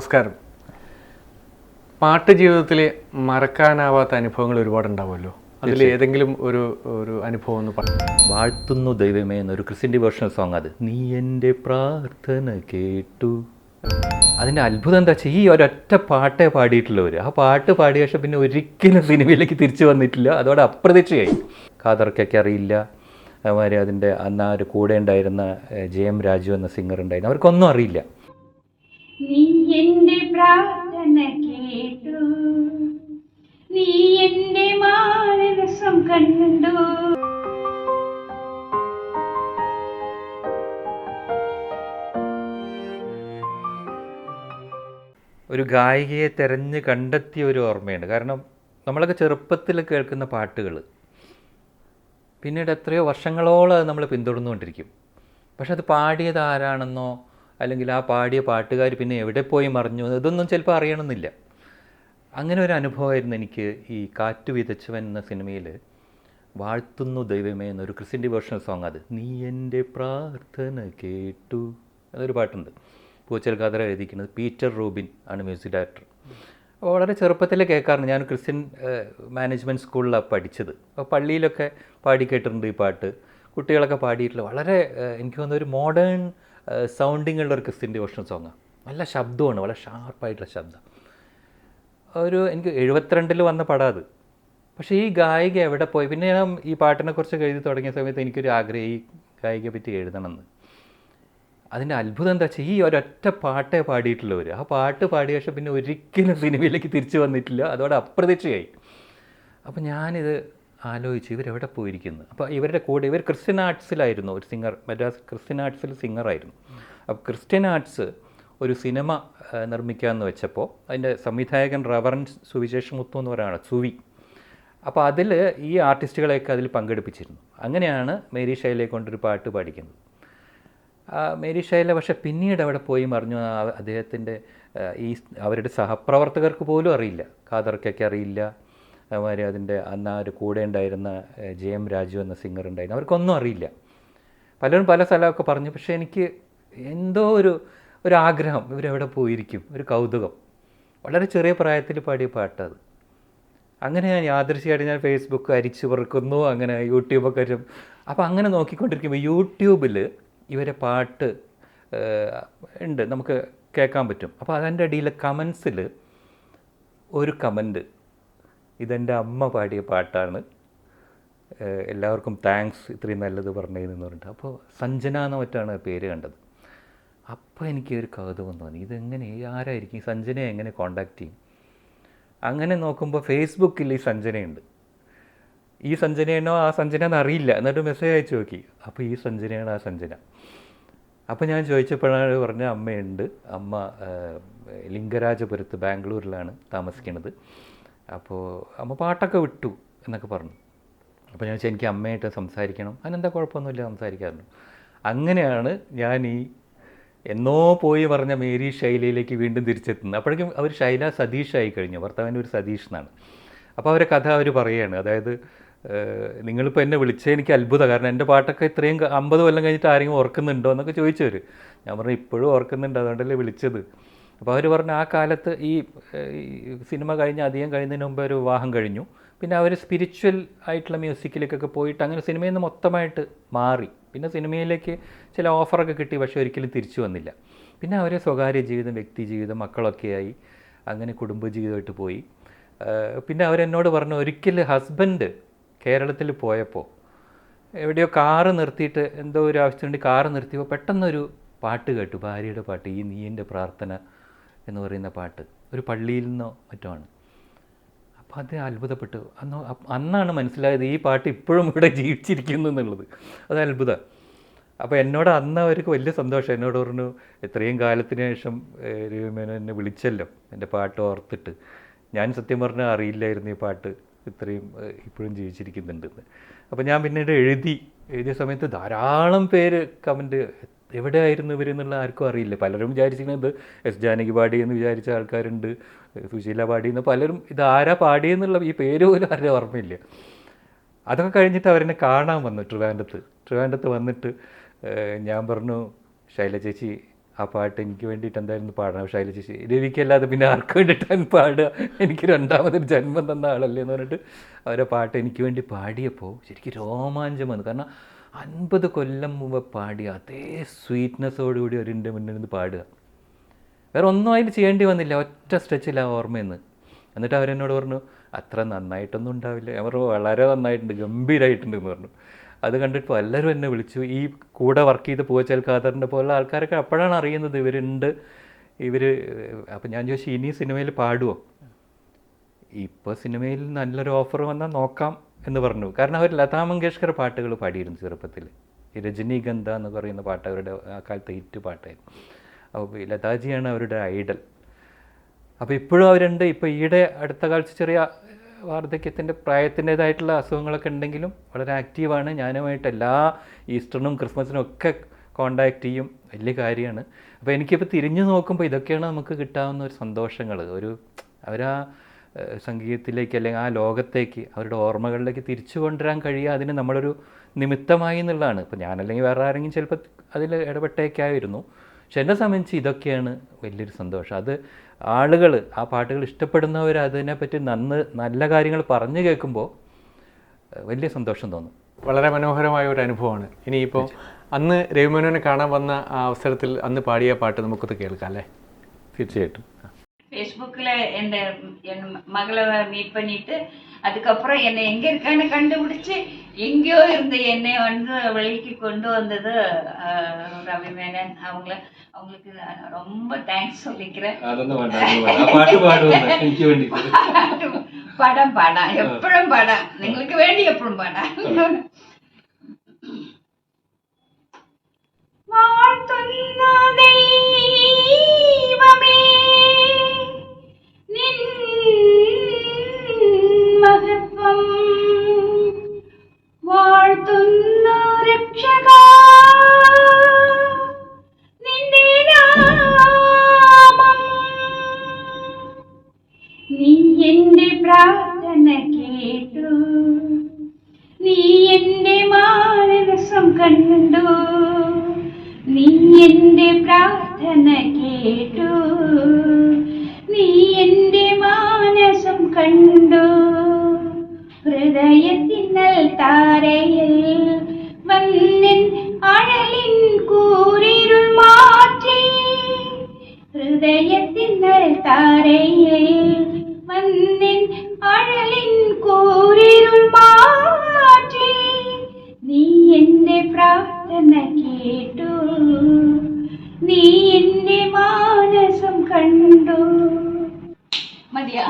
നമസ്കാരം. പാട്ട് ജീവിതത്തിൽ മറക്കാനാവാത്ത അനുഭവങ്ങൾ ഒരുപാടുണ്ടാവുമല്ലോ. അതിൽ ഏതെങ്കിലും ഒരു ഒരു അനുഭവം ഒന്ന് പറഞ്ഞു. വാഴ്ത്തുന്നു ദൈവമേ എന്നൊരു ക്രിസ്ത്യൻ ഡിവോഷണൽ സോങ്. അത് നീ എൻ്റെ പ്രാർത്ഥന കേട്ടു. അതിൻ്റെ അത്ഭുതം എന്താ വെച്ചാൽ ഈ ഒരൊറ്റ പാട്ടേ പാടിയിട്ടുള്ളവർ ആ പാട്ട് പാടിയ ശേഷം പിന്നെ ഒരിക്കലും സിനിമയിലേക്ക് തിരിച്ചു വന്നിട്ടില്ല. അതോടെ അപ്രതീക്ഷയായി. കാതർക്കൊക്കെ അറിയില്ല. അതുമാതിരി അതിൻ്റെ അന്ന് ആ ഒരു കൂടെ ഉണ്ടായിരുന്ന ജയം രാജു എന്ന സിംഗർ ഉണ്ടായിരുന്നു. അവർക്കൊന്നും അറിയില്ല. നീ എൻ്റെ പ്രാർത്ഥന കേട്ടു, നീ എൻ്റെ മാനസം കണ്ടു. ഒരു ഗായികയെ തിരഞ്ഞ് കണ്ടെത്തിയ ഒരു ഓർമ്മയുണ്ട്. കാരണം നമ്മളൊക്കെ ചെറുപ്പത്തിൽ കേൾക്കുന്ന പാട്ടുകൾ പിന്നീട് എത്രയോ വർഷങ്ങളോളം അത് നമ്മൾ പിന്തുടർന്നുകൊണ്ടിരിക്കും. പക്ഷെ അത് പാടിയത് ആരാണെന്നോ അല്ലെങ്കിൽ ആ പാടിയ പാട്ടുകാർ പിന്നെ എവിടെ പോയി മറിഞ്ഞു ഇതൊന്നും ചിലപ്പോൾ അറിയണമെന്നില്ല. അങ്ങനെ ഒരു അനുഭവമായിരുന്നു എനിക്ക് ഈ കാറ്റു വിതച്ചവൻ എന്ന സിനിമയിൽ വാഴ്ത്തുന്നു ദൈവമേ എന്നൊരു ക്രിസ്ത്യൻ ഡിവോഷണൽ സോങ്. അത് നീ എൻ്റെ പ്രാർത്ഥന കേട്ടു എന്നൊരു പാട്ടുണ്ട്. പൂച്ചൽ ഖാദർ എഴുതിക്കുന്നത്. പീറ്റർ റൂബിൻ ആണ് മ്യൂസിക് ഡയറക്ടർ. അപ്പോൾ വളരെ ചെറുപ്പത്തിൽ കേൾക്കാറുണ്ട്. ഞാൻ ക്രിസ്ത്യൻ മാനേജ്മെൻറ്റ് സ്കൂളിലാണ് പഠിച്ചത്. അപ്പോൾ പള്ളിയിലൊക്കെ പാടി കേട്ടിട്ടുണ്ട് ഈ പാട്ട്. കുട്ടികളൊക്കെ പാടിയിട്ടുള്ള വളരെ എനിക്ക് തോന്നുന്ന ഒരു മോഡേൺ സൗണ്ടിങ് ഉള്ളൊരു ക്രിസ്ത്യൻ ഡിവോഷണൽ സോങ്ങാണ്. നല്ല ശബ്ദമാണ്, വളരെ ഷാർപ്പായിട്ടുള്ള ശബ്ദം. എനിക്ക് 72 വന്ന പടം അത്. പക്ഷേ ഈ ഗായിക എവിടെ പോയി? പിന്നെ ഞാൻ ഈ പാട്ടിനെക്കുറിച്ച് എഴുതി തുടങ്ങിയ സമയത്ത് എനിക്കൊരു ആഗ്രഹം ഈ ഗായികയെ പറ്റി എഴുതണമെന്ന്. അതിൻ്റെ അത്ഭുതം എന്താ വെച്ചാൽ ഈ ഒരൊറ്റ പാട്ടേ പാടിയിട്ടുള്ളവർ ആ പാട്ട് പാടിയ ശേഷം പിന്നെ ഒരിക്കലും സിനിമയിലേക്ക് തിരിച്ചു വന്നിട്ടില്ല. അതോടെ അപ്രതീക്ഷയായി. അപ്പോൾ ഞാനിത് ആലോചിച്ച് ഇവരെവിടെ പോയിരിക്കുന്നു. അപ്പോൾ ഇവരുടെ കൂടെ ഇവർ ക്രിസ്ത്യൻ ആർട്സിലായിരുന്നു ഒരു സിംഗർ. മദ്രാസ് ക്രിസ്ത്യൻ ആർട്സിൽ സിംഗറായിരുന്നു. അപ്പോൾ ക്രിസ്ത്യൻ ആർട്സ് ഒരു സിനിമ നിർമ്മിക്കാമെന്ന് വെച്ചപ്പോൾ അതിൻ്റെ സംവിധായകൻ റവറൻഡ് സുവിശേഷ മുത്തു എന്ന് പറയുകയാണ്, സുവി. അപ്പോൾ അതിൽ ഈ ആർട്ടിസ്റ്റുകളെയൊക്കെ അതിൽ പങ്കെടുപ്പിച്ചിരുന്നു. അങ്ങനെയാണ് മേരി ഷൈലയെ കൊണ്ടൊരു പാട്ട് പാടിക്കുന്നത്. മേരി ഷൈല പക്ഷേ പിന്നീട് അവിടെ പോയി മറിഞ്ഞു. അദ്ദേഹത്തിൻ്റെ ഈ അവരുടെ സഹപ്രവർത്തകർക്ക് പോലും അറിയില്ല. ഖാദർക്കൊക്കെ അറിയില്ല. അതുമാതിരി അതിൻ്റെ അന്ന് ആ ഒരു കൂടെ ഉണ്ടായിരുന്ന ജയം രാജു എന്ന സിംഗർ ഉണ്ടായിരുന്നു. അവർക്കൊന്നും അറിയില്ല. പലരും പല സ്ഥലമൊക്കെ പറഞ്ഞു. പക്ഷേ എനിക്ക് എന്തോ ഒരു ആഗ്രഹം, ഇവരെവിടെ പോയിരിക്കും, ഒരു കൗതുകം. വളരെ ചെറിയ പ്രായത്തിൽ പാടിയ പാട്ടത്. അങ്ങനെ ഞാൻ യാദൃശ്യമായിട്ട് ഞാൻ ഫേസ്ബുക്ക് അരിച്ചു പെറുക്കുന്നു, അങ്ങനെ യൂട്യൂബൊക്കെ വരും. അപ്പോൾ അങ്ങനെ നോക്കിക്കൊണ്ടിരിക്കുമ്പോൾ യൂട്യൂബിൽ ഇവരെ പാട്ട് ഉണ്ട്, നമുക്ക് കേൾക്കാൻ പറ്റും. അപ്പോൾ അതിൻ്റെ ഇടയിൽ കമൻസിൽ ഒരു കമൻറ്റ്, ഇതെൻ്റെ അമ്മ പാടിയ പാട്ടാണ്, എല്ലാവർക്കും താങ്ക്സ് ഇത്രയും നല്ലത് പറഞ്ഞതെന്ന് പറഞ്ഞിട്ട്. അപ്പോൾ സഞ്ജന എന്ന മറ്റാണ് പേര് കണ്ടത്. അപ്പോൾ എനിക്ക് ഒരു കൗതുകം തോന്നി, ഇതെങ്ങനെ ആരായിരിക്കും സഞ്ജനയെ എങ്ങനെ കോണ്ടാക്ട് ചെയ്യും? അങ്ങനെ നോക്കുമ്പോൾ ഫേസ്ബുക്കിൽ ഈ സഞ്ജനയുണ്ട്. ഈ സഞ്ജനയാണോ ആ സഞ്ജന എന്നറിയില്ല. എന്നിട്ട് മെസ്സേജ് അയച്ചു നോക്കി. അപ്പോൾ ഈ സഞ്ജനയാണ് ആ സഞ്ജന. അപ്പോൾ ഞാൻ ചോദിച്ചപ്പോഴാണ് പറഞ്ഞ അമ്മയുണ്ട്. അമ്മ ലിംഗരാജപുരത്ത് ബാംഗ്ലൂരിലാണ് താമസിക്കുന്നത്. അപ്പോൾ അമ്മ പാട്ടൊക്കെ വിട്ടു എന്നൊക്കെ പറഞ്ഞു. അപ്പോൾ ഞാൻ വെച്ചാൽ എനിക്ക് അമ്മയായിട്ട് സംസാരിക്കണം. അതിനെന്താ കുഴപ്പമൊന്നുമില്ല, സംസാരിക്കാറുണ്ട്. അങ്ങനെയാണ് ഞാൻ ഈ എന്നോ പോയി പറഞ്ഞ മേരി ഷൈലയിലേക്ക് വീണ്ടും തിരിച്ചെത്തുന്നത്. അപ്പോഴേക്കും അവർ ഷൈല സതീഷായി കഴിഞ്ഞു. ഭർത്താവിൻ്റെ ഒരു സതീഷ് എന്നാണ്. അപ്പോൾ അവരെ കഥ അവർ പറയുകയാണ്. അതായത് നിങ്ങളിപ്പോൾ എന്നെ വിളിച്ചത് എനിക്ക് അത്ഭുതം. കാരണം എൻ്റെ പാട്ടൊക്കെ ഇത്രയും 50 കൊല്ലം കഴിഞ്ഞിട്ട് ആരെങ്കിലും ഓർക്കുന്നുണ്ടോ എന്നൊക്കെ ചോദിച്ചവർ. ഞാൻ പറഞ്ഞു ഇപ്പോഴും ഓർക്കുന്നുണ്ട്, അതുകൊണ്ടല്ലേ വിളിച്ചത്. അപ്പോൾ അവർ പറഞ്ഞു ആ കാലത്ത് ഈ സിനിമ കഴിഞ്ഞ് അധികം കഴിയുന്നതിന് മുമ്പ് ഒരു വിവാഹം കഴിഞ്ഞു. പിന്നെ അവർ സ്പിരിച്വൽ ആയിട്ടുള്ള മ്യൂസിക്കിലേക്കൊക്കെ പോയിട്ട് അങ്ങനെ സിനിമയിൽ നിന്ന് മൊത്തമായിട്ട് മാറി. പിന്നെ സിനിമയിലേക്ക് ചില ഓഫറൊക്കെ കിട്ടി, പക്ഷേ ഒരിക്കലും തിരിച്ചു വന്നില്ല. പിന്നെ അവർ സ്വകാര്യ ജീവിതം, വ്യക്തി ജീവിതം, മക്കളൊക്കെയായി അങ്ങനെ കുടുംബജീവിതമായിട്ട് പോയി. പിന്നെ അവരെന്നോട് പറഞ്ഞു ഒരിക്കൽ ഹസ്ബൻഡ് കേരളത്തിൽ പോയപ്പോൾ എവിടെയോ കാറ് നിർത്തിയിട്ട് എന്തോ ഒരു ആവശ്യത്തിന് വേണ്ടി കാറ് നിർത്തിയപ്പോൾ പെട്ടെന്നൊരു പാട്ട് കേട്ടു, ഭാര്യയുടെ പാട്ട്, ഈ നീ എൻ്റെ പ്രാർത്ഥന എന്ന് പറയുന്ന പാട്ട്. ഒരു പള്ളിയിൽ നിന്നോ മറ്റോ ആണ്. അപ്പോൾ അത് അത്ഭുതപ്പെട്ടു. അന്നാണ് മനസ്സിലായത് ഈ പാട്ട് ഇപ്പോഴും ഇവിടെ ജീവിച്ചിരിക്കുന്നു എന്നുള്ളത്. അത് അത്ഭുതം. അപ്പോൾ എന്നോട് അന്ന് അവർക്ക് വലിയ സന്തോഷം. എന്നോട് പറഞ്ഞു എത്രയും കാലത്തിന് ശേഷം രവിമേനോൻ എന്നെ വിളിച്ചല്ലോ എൻ്റെ പാട്ട് ഓർത്തിട്ട്. ഞാൻ സത്യം പറഞ്ഞാൽ അറിയില്ലായിരുന്നു ഈ പാട്ട് ഇത്രയും ഇപ്പോഴും ജീവിച്ചിരിക്കുന്നുണ്ടെന്ന്. അപ്പോൾ ഞാൻ പിന്നീട് എഴുതിയ സമയത്ത് ധാരാളം പേര് കമൻറ്റ്, എവിടെയായിരുന്നു ഇവരെന്നുള്ള ആർക്കും അറിയില്ല. പലരും വിചാരിച്ചിരിക്കുന്നത് എസ് ജാനകി പാടിയെന്ന് വിചാരിച്ച ആൾക്കാരുണ്ട്, സുശീല പാടിയെന്ന്. പലരും ഇതാരാ പാടിയെന്നുള്ള ഈ പേര് പോലും ആരുടെ ഓർമ്മയില്ല. അതൊക്കെ കഴിഞ്ഞിട്ട് അവരെന്നെ കാണാൻ വന്നു ട്രിവാൻഡ്രത്ത് വന്നിട്ട് ഞാൻ പറഞ്ഞു ശൈല ചേച്ചി ആ പാട്ട് എനിക്ക് വേണ്ടിയിട്ട് എന്തായിരുന്നു പാടണം. പക്ഷേ അതിൽ ചേച്ചി രവിക്കല്ലാതെ പിന്നെ ആർക്ക് വേണ്ടിയിട്ടാണ് പാടുക, എനിക്ക് രണ്ടാമതൊരു ജന്മം തന്ന ആളല്ലേ എന്ന് പറഞ്ഞിട്ട് അവരെ പാട്ട് എനിക്ക് വേണ്ടി പാടിയപ്പോൾ ശരിക്കും രോമാഞ്ചം വന്നു. കാരണം 50 കൊല്ലം മുമ്പ് പാടിയ അതേ സ്വീറ്റ്നെസ്സോടുകൂടി അവരെൻ്റെ മുന്നിൽ നിന്ന് പാടുക. വേറെ ഒന്നും അതിൽ ചെയ്യേണ്ടി വന്നില്ല, ഒറ്റ സ്ട്രെച്ചിൽ ആ ഓർമ്മയെന്ന്. എന്നിട്ട് അവരെന്നോട് പറഞ്ഞു അത്ര നന്നായിട്ടൊന്നും ഉണ്ടാവില്ല. അവർ വളരെ നന്നായിട്ടുണ്ട്, ഗംഭീരമായിട്ടുണ്ട് എന്ന് പറഞ്ഞു. അത് കണ്ടിട്ട് എല്ലാവരും എന്നെ വിളിച്ചു. ഈ കൂടെ വർക്ക് ചെയ്ത് പൂവച്ചൽ ഖാദറിൻ്റെ പോലുള്ള ആൾക്കാരൊക്കെ അപ്പോഴാണ് അറിയുന്നത് ഇവരുണ്ട്. അപ്പം ഞാൻ ചോദിച്ചു ഇനി സിനിമയിൽ പാടുമോ? ഇപ്പോൾ സിനിമയിൽ നല്ലൊരു ഓഫർ വന്നാൽ നോക്കാം എന്ന് പറഞ്ഞു. കാരണം അവർ ലതാ മങ്കേഷ്കർ പാട്ടുകൾ പാടിയിരുന്നു ചെറുപ്പത്തിൽ. ഈ രജനീഗന്ധ എന്ന് പറയുന്ന പാട്ട് അവരുടെ ആ കാലത്തെ ഹിറ്റ് പാട്ടായിരുന്നു. അപ്പോൾ ലതാജിയാണ് അവരുടെ ഐഡൽ. അപ്പോൾ ഇപ്പോഴും അവരുണ്ട്. ഇപ്പോൾ ഈയിടെ അടുത്ത കാലത്ത് ചെറിയ വാർദ്ധക്യത്തിൻ്റെ പ്രായത്തിൻ്റേതായിട്ടുള്ള അസുഖങ്ങളൊക്കെ ഉണ്ടെങ്കിലും വളരെ ആക്റ്റീവാണ്. ഞാനുമായിട്ട് എല്ലാ ഈസ്റ്ററിനും ക്രിസ്മസിനും ഒക്കെ കോണ്ടാക്ട് ചെയ്യും. വലിയ കാര്യമാണ്. അപ്പോൾ എനിക്കിപ്പോൾ തിരിഞ്ഞു നോക്കുമ്പോൾ ഇതൊക്കെയാണ് നമുക്ക് കിട്ടാവുന്ന ഒരു സന്തോഷങ്ങൾ. അവരാ സംഗീതത്തിലേക്ക് അല്ലെങ്കിൽ ആ ലോകത്തേക്ക് അവരുടെ ഓർമ്മകളിലേക്ക് തിരിച്ചു കൊണ്ടുവരാൻ കഴിയുക അതിന് നമ്മളൊരു നിമിത്തമായി എന്നുള്ളതാണ്. ഇപ്പോൾ ഞാനല്ലെങ്കിൽ വേറെ ആരെങ്കിലും ചിലപ്പോൾ അതിൽ ഇടപെട്ടേക്കായിരുന്നു. പക്ഷെ എന്നെ സംബന്ധിച്ച് ഇതൊക്കെയാണ് വലിയൊരു സന്തോഷം. അത് ആളുകൾ ആ പാട്ടുകൾ ഇഷ്ടപ്പെടുന്നവർ അതിനെപ്പറ്റി നല്ല കാര്യങ്ങൾ പറഞ്ഞു കേൾക്കുമ്പോൾ വലിയ സന്തോഷം തോന്നും. വളരെ മനോഹരമായ ഒരു അനുഭവമാണ്. ഇനിയിപ്പോൾ അന്ന് രവിമേനോനെ കാണാൻ വന്ന ആ അവസരത്തിൽ അന്ന് പാടിയ പാട്ട് നമുക്കത് കേൾക്കാം അല്ലേ? തീർച്ചയായിട്ടും. ஃபேஸ்புக்கில் என் மகளை மீட் பண்ணிட்டு அதுக்கப்புறம் என்னை எங்கே இருக்கான்னு கண்டுபிடிச்சி எங்கேயோ இருந்த என்னை வெளிக்கு கொண்டு வந்தது ரவி மேனன். அவங்களுக்கு நான் ரொம்ப தேங்க்ஸ் சொல்லிக்கிறேன். படம் பாடாம், எப்பழும் பாடாம், നിങ്ങൾക്ക് വേണ്ടി എപ്പോഴും പാടാം. வாழ்த்துന്ന ദൈവമേ നിൻ മഹത്വം, വാഴ്ത്തുന്ന രക്ഷകാ നിന്റെ നാമം. നീ എന്റെ പ്രാർത്ഥന കേട്ടു, നീ എന്റെ മാനസം കണ്ടു, നീ എന്റെ പ്രാർത്ഥന കേട്ടു, നീ എന്റെ മാനസം കണ്ടു. ഹൃദയത്തിന്നൽ താരയിൽ വന്നിൻ അഴലിൻ കൂരിരുൾ മാറ്റി, ഹൃദയത്തിന്നൽ താരയിൽ വന്നിൻ അഴലിൻ കൂരിരുൾ മാറ്റി, നീ എന്റെ പ്രാർത്ഥന കേട്ടു, നീ എന്റെ മാനസം കണ്ടു. മതിയാ?